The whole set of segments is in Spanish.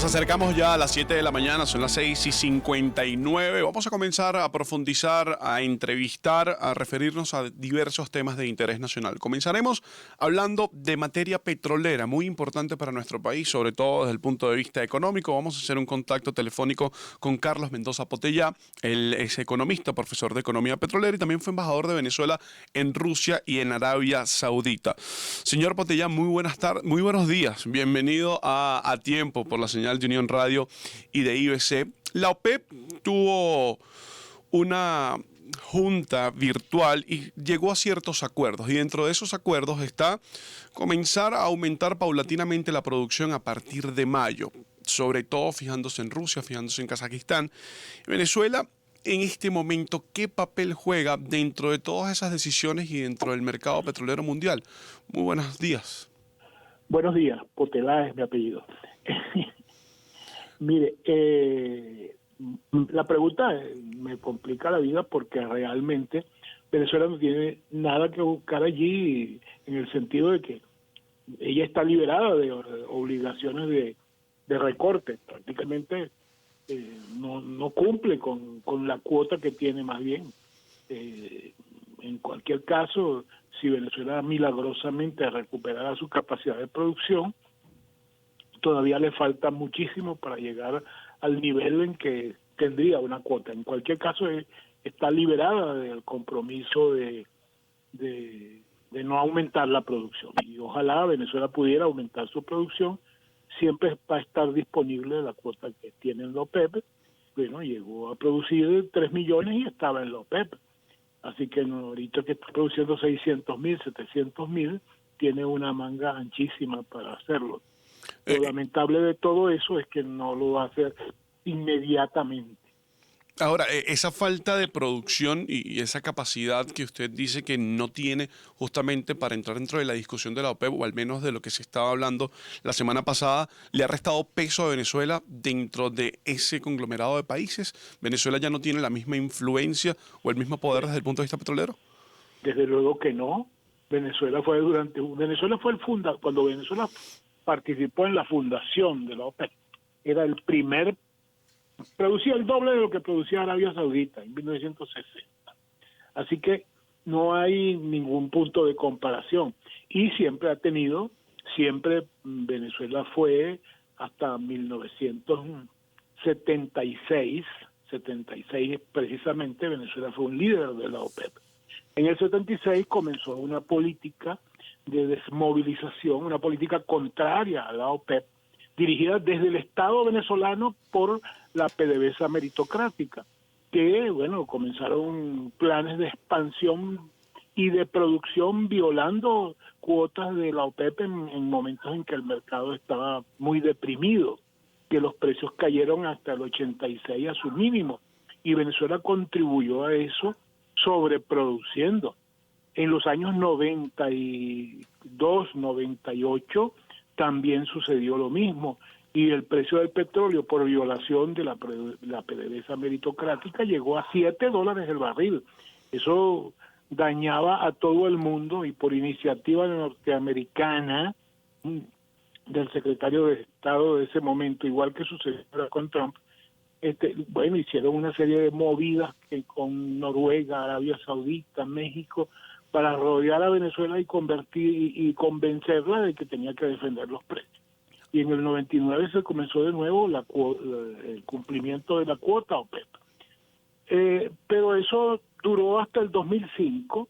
Nos acercamos ya a las 7 de la mañana, son las 6:59. Vamos a comenzar a profundizar, a entrevistar, a referirnos a diversos temas de interés nacional. Comenzaremos hablando de materia petrolera, muy importante para nuestro país, sobre todo desde el punto de vista económico. Vamos a hacer un contacto telefónico con Carlos Mendoza Potellá. Él es economista, profesor de economía petrolera y también fue embajador de Venezuela en Rusia y en Arabia Saudita. Señor Potellá, muy buenas tardes, muy buenos días. Bienvenido a Tiempo por la señal de Unión Radio y de IBC. La OPEP tuvo una junta virtual y llegó a ciertos acuerdos, y dentro de esos acuerdos está comenzar a aumentar paulatinamente la producción a partir de mayo, sobre todo fijándose en Rusia, fijándose en Kazajistán. Venezuela, en este momento, ¿qué papel juega dentro de todas esas decisiones y dentro del mercado petrolero mundial? Muy buenos días. Buenos días, Potelá es mi apellido. Mire, la pregunta me complica la vida porque realmente Venezuela no tiene nada que buscar allí, en el sentido de que ella está liberada de obligaciones de recorte. Prácticamente no cumple con la cuota que tiene, más bien. En cualquier caso, si Venezuela milagrosamente recuperara su capacidad de producción, todavía le falta muchísimo para llegar al nivel en que tendría una cuota. En cualquier caso, está liberada del compromiso de no aumentar la producción. Y ojalá Venezuela pudiera aumentar su producción. Siempre va a estar disponible la cuota que tiene en la OPEP. Bueno, llegó a producir 3 millones y estaba en la OPEP. Así que ahorita que está produciendo 600,000, 700,000, tiene una manga anchísima para hacerlo. Lo lamentable de todo eso es que no lo va a hacer inmediatamente. Ahora, esa falta de producción y esa capacidad que usted dice que no tiene justamente para entrar dentro de la discusión de la OPEP, o al menos de lo que se estaba hablando la semana pasada, ¿le ha restado peso a Venezuela dentro de ese conglomerado de países? ¿Venezuela ya no tiene la misma influencia o el mismo poder desde el punto de vista petrolero? Desde luego que no. Venezuela fue cuando Venezuela participó en la fundación de la OPEP, era el primer, producía el doble de lo que producía Arabia Saudita en 1960. Así que no hay ningún punto de comparación. Y siempre Venezuela fue hasta 1976, 76 precisamente, Venezuela fue un líder de la OPEP. En el 76 comenzó una política de desmovilización, una política contraria a la OPEP, dirigida desde el Estado venezolano por la PDVSA meritocrática, que, bueno, comenzaron planes de expansión y de producción violando cuotas de la OPEP en momentos en que el mercado estaba muy deprimido, que los precios cayeron hasta el 86 a su mínimo, y Venezuela contribuyó a eso sobreproduciendo. En los años 92, 98 también sucedió lo mismo, y el precio del petróleo por violación de la PDVSA meritocrática llegó a $7 el barril. Eso dañaba a todo el mundo, y por iniciativa norteamericana del secretario de Estado de ese momento, igual que sucedió con Trump, hicieron una serie de movidas con Noruega, Arabia Saudita, México, para rodear a Venezuela y convencerla de que tenía que defender los precios. Y en el 99 se comenzó de nuevo el cumplimiento de la cuota OPEP. Pero eso duró hasta el 2005,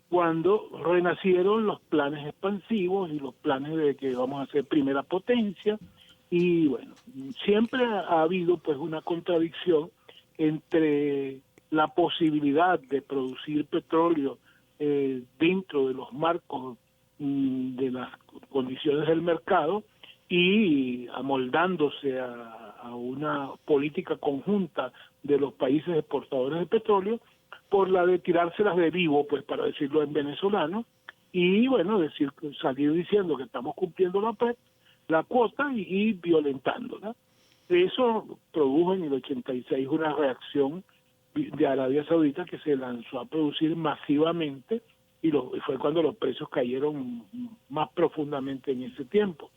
cuando renacieron los planes expansivos y los planes de que vamos a ser primera potencia. Y bueno, siempre ha habido pues una contradicción entre la posibilidad de producir petróleo dentro de los marcos de las condiciones del mercado y amoldándose a una política conjunta de los países exportadores de petróleo, por la de tirárselas de vivo, pues para decirlo en venezolano, y bueno, salir diciendo que estamos cumpliendo la cuota y violentándola. Eso produjo en el 86 una reacción de Arabia Saudita, que se lanzó a producir masivamente, y fue cuando los precios cayeron más profundamente en ese tiempo.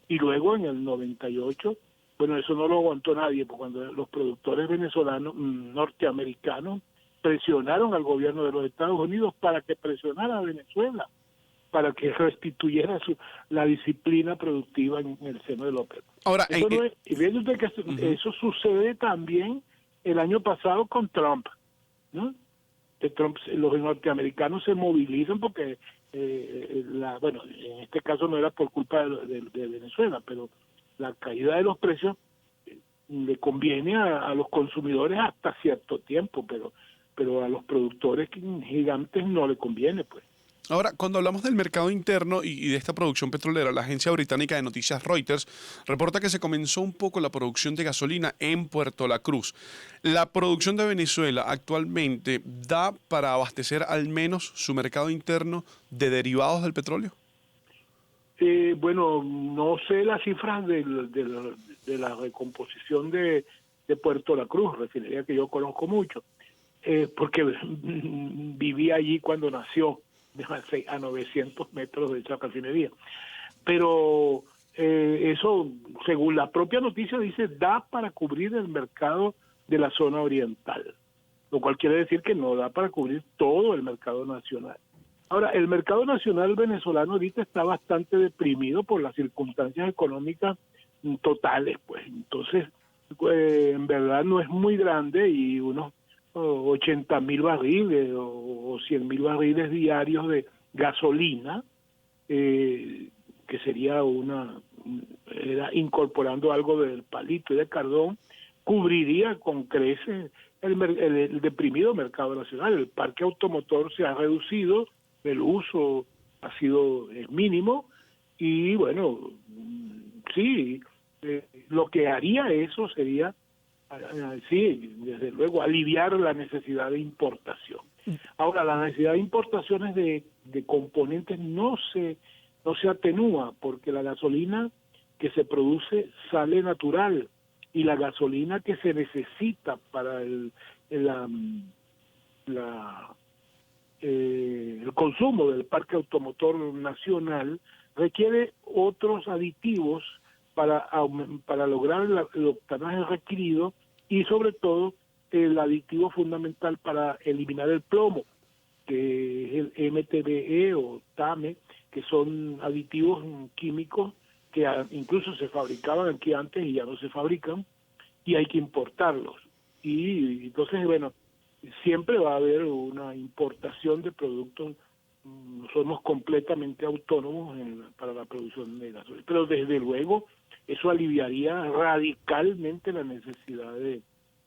Y luego en el 98 Bueno, eso no lo aguantó nadie, porque cuando los productores venezolanos, norteamericanos, presionaron al gobierno de los Estados Unidos para que presionara a Venezuela, para que restituyera la disciplina productiva en el seno de la OPEP. Ahora, Eso no es, y viendo usted que eso sucede también el año pasado con Trump, ¿no? Trump, los norteamericanos se movilizan porque, bueno, en este caso no era por culpa de Venezuela, pero la caída de los precios le conviene a los consumidores hasta cierto tiempo, pero a los productores gigantes no le conviene, pues. Ahora, cuando hablamos del mercado interno y de esta producción petrolera, la agencia británica de noticias Reuters reporta que se comenzó un poco la producción de gasolina en Puerto La Cruz. ¿La producción de Venezuela actualmente da para abastecer al menos su mercado interno de derivados del petróleo? Bueno, no sé las cifras de la recomposición de Puerto La Cruz, refinería que yo conozco mucho, porque viví allí cuando nació, a 900 metros de esa refinería. Pero eso, según la propia noticia, dice, da para cubrir el mercado de la zona oriental, lo cual quiere decir que no da para cubrir todo el mercado nacional. Ahora, el mercado nacional venezolano ahorita está bastante deprimido por las circunstancias económicas totales, pues. Entonces, en verdad no es muy grande y unos 80.000 barriles o 100.000 barriles diarios de gasolina, que sería era incorporando algo del palito y de cardón, cubriría con creces el deprimido mercado nacional. El parque automotor se ha reducido, el uso es mínimo y bueno, sí, lo que haría eso sería, sí, desde luego, aliviar la necesidad de importación. Ahora, la necesidad de importaciones de componentes no se atenúa porque la gasolina que se produce sale natural y la gasolina que se necesita para el consumo del parque automotor nacional requiere otros aditivos para lograr el octanaje requerido y sobre todo el aditivo fundamental para eliminar el plomo, que es el MTBE o TAME, que son aditivos químicos que incluso se fabricaban aquí antes y ya no se fabrican y hay que importarlos. Y entonces, bueno, siempre va a haber una importación de productos. Somos completamente autónomos para la producción de gasolina, pero desde luego eso aliviaría radicalmente la necesidad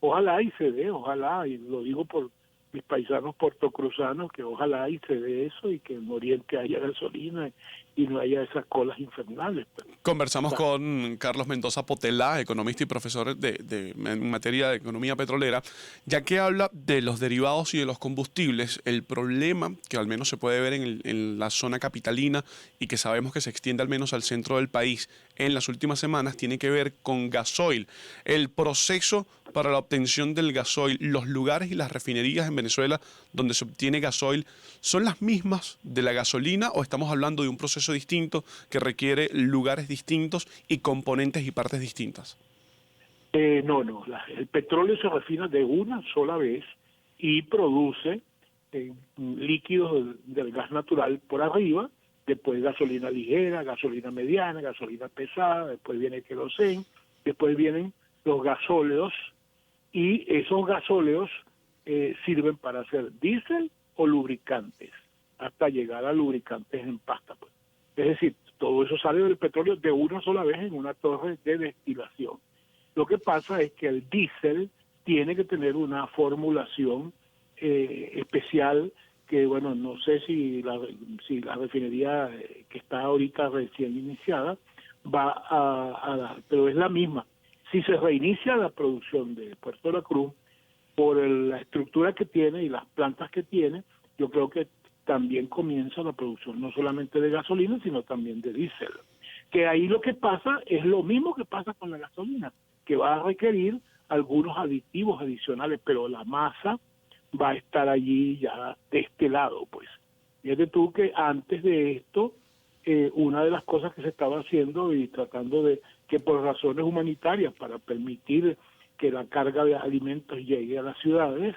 ojalá y se dé, ojalá, y lo digo por mis paisanos puertocruzanos, que ojalá y se dé eso y que en Oriente haya gasolina y no haya esas colas infernales. Conversamos con Carlos Mendoza Potelá, economista y profesor en materia de economía petrolera, ya que habla de los derivados y de los combustibles. El problema que al menos se puede ver en la zona capitalina y que sabemos que se extiende al menos al centro del país en las últimas semanas tiene que ver con gasoil. El proceso para la obtención del gasoil, los lugares y las refinerías en Venezuela donde se obtiene gasoil, ¿son las mismas de la gasolina o estamos hablando de un proceso distinto que requiere lugares distintos y componentes y partes distintas? No, el petróleo se refina de una sola vez y produce líquidos del gas natural por arriba, después gasolina ligera, gasolina mediana, gasolina pesada, después viene queroseno, después vienen los gasóleos y esos gasóleos sirven para hacer diésel o lubricantes, hasta llegar a lubricantes en pasta, pues. Es decir, todo eso sale del petróleo de una sola vez en una torre de destilación. Lo que pasa es que el diésel tiene que tener una formulación especial que, bueno, no sé si la refinería que está ahorita recién iniciada va a dar, pero es la misma. Si se reinicia la producción de Puerto La Cruz, por la estructura que tiene y las plantas que tiene, yo creo que también comienza la producción no solamente de gasolina, sino también de diésel. Que ahí lo que pasa es lo mismo que pasa con la gasolina, que va a requerir algunos aditivos adicionales, pero la masa va a estar allí ya de este lado, pues. Fíjate tú que antes de esto, una de las cosas que se estaba haciendo y tratando de que por razones humanitarias, para permitir que la carga de alimentos llegue a las ciudades,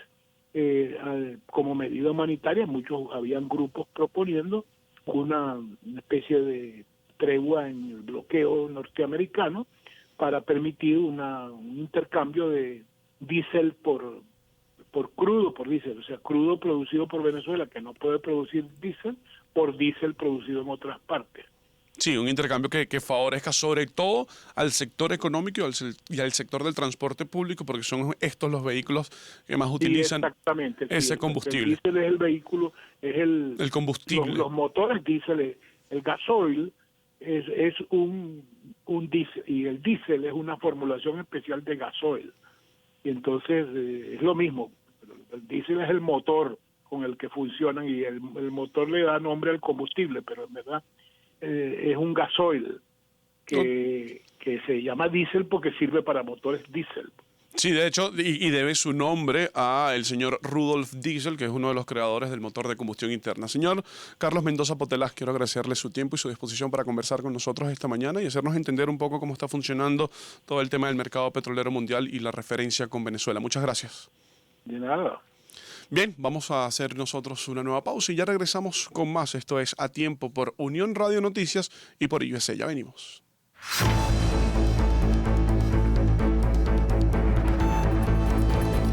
como medida humanitaria, habían grupos proponiendo una especie de tregua en el bloqueo norteamericano para permitir un intercambio de diésel por crudo, por diésel, o sea, crudo producido por Venezuela, que no puede producir diésel, por diésel producido en otras partes. Sí, un intercambio que favorezca sobre todo al sector económico y al sector del transporte público, porque son estos los vehículos que más utilizan ese combustible. El diésel es el vehículo, es el combustible. Los motores diésel, el gasoil es un diésel, y el diésel es una formulación especial de gasoil. Y entonces es lo mismo, el diésel es el motor con el que funcionan y el motor le da nombre al combustible, pero en verdad es un gasoil que se llama diésel porque sirve para motores diésel. Sí, de hecho, y debe su nombre a el señor Rudolf Diesel, que es uno de los creadores del motor de combustión interna. Señor Carlos Mendoza Potelás, quiero agradecerle su tiempo y su disposición para conversar con nosotros esta mañana y hacernos entender un poco cómo está funcionando todo el tema del mercado petrolero mundial y la referencia con Venezuela. Muchas gracias. De nada. Bien, vamos a hacer nosotros una nueva pausa y ya regresamos con más. Esto es A Tiempo por Unión Radio Noticias y por USA. Ya venimos.